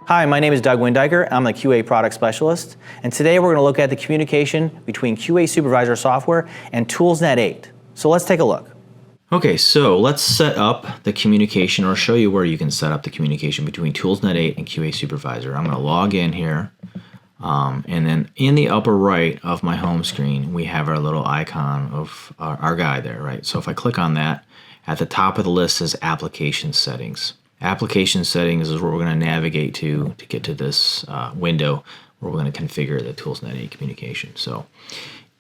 Hi, my name is Doug Windiker. I'm the QA Product Specialist, and today we're going to look at the communication between QA Supervisor software and ToolsNet 8. So let's take a look. Okay, so let's set up the communication, or show you where you can set up the communication between ToolsNet 8 and QA Supervisor. I'm going to log in here, and then in the upper right of my home screen, we have our little icon of our guy there, right? So if I click on that, at the top of the list is Application Settings. Application Settings is where we're going to navigate to get to this window where we're going to configure the ToolsNet 8 communication. So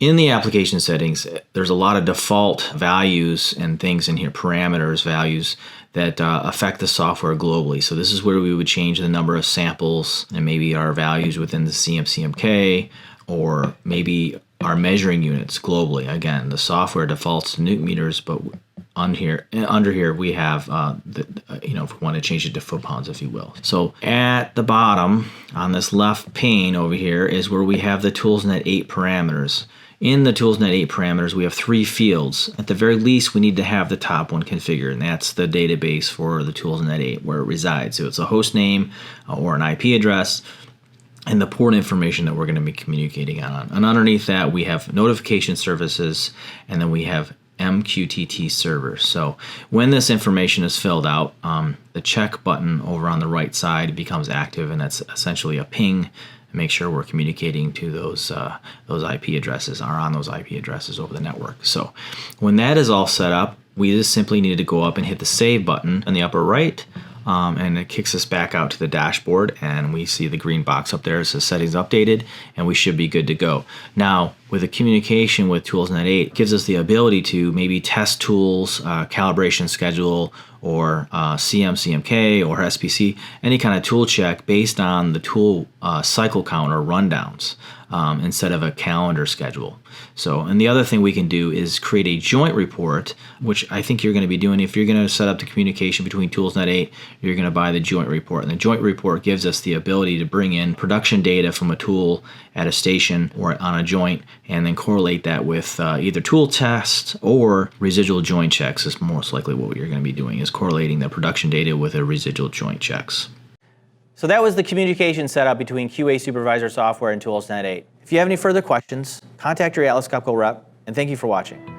in the application settings, there's a lot of default values and things in here, parameters, values that affect the software globally. So this is where we would change the number of samples and maybe our values within the CMCMK, or maybe our measuring units globally. Again, the software defaults to newton meters, but under here we have if we want to change it to foot-pounds, if you will. So at the bottom on this left pane over here is where we have the ToolsNet 8 parameters. In the ToolsNet 8 parameters, we have 3 fields. At the very least, we need to have the top one configured, and that's the database for the ToolsNet 8 where it resides. So it's a host name or an IP address, and the port information that we're going to be communicating on. And underneath that, we have notification services, and then we have MQTT servers. So when this information is filled out, the check button over on the right side becomes active, and that's essentially a ping. Make sure we're communicating to those IP addresses, or on those IP addresses over the network. So when that is all set up, we just simply need to go up and hit the save button in the upper right, and it kicks us back out to the dashboard, and we see the green box up there. It says settings updated, and we should be good to go. Now, with the communication with ToolsNet 8, it gives us the ability to maybe test tools, calibration schedule, or CMCMK or SPC, any kind of tool check based on the tool cycle count or rundowns, instead of a calendar schedule. So, and the other thing we can do is create a joint report, which I think you're going to be doing. If you're going to set up the communication between ToolsNet 8, you're going to buy the joint report. And the joint report gives us the ability to bring in production data from a tool at a station or on a joint, and then correlate that with either tool tests or residual joint checks is most likely what you're going to be doing, is correlating the production data with a residual joint checks. So that was the communication setup between QA Supervisor software and ToolsNet 8. If you have any further questions, contact your Atlas Copco rep, and thank you for watching.